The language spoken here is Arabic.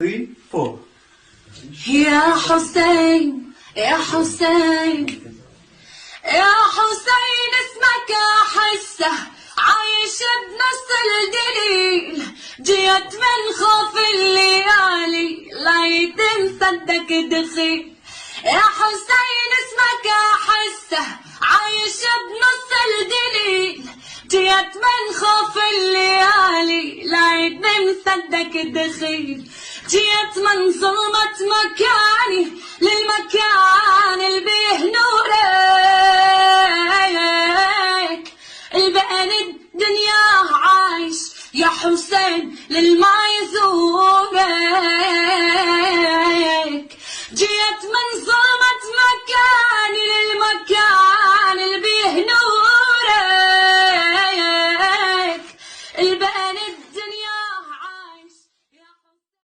3 4 يا حسين يا حسين يا حسين اسمك احسه عايش بنص الدليل، جيت من خوف الليالي لا يتم صدق دخيل. يا حسين اسمك احسه عايش بنص الدليل، جيت من خوف الليالي لا يتم صدق دخيل. جيت من ظلمة مكاني للمكان اللي بيه نورك، البقن الدنيا عايش يا حسين للما يزورك. جيت من ظلمة مكاني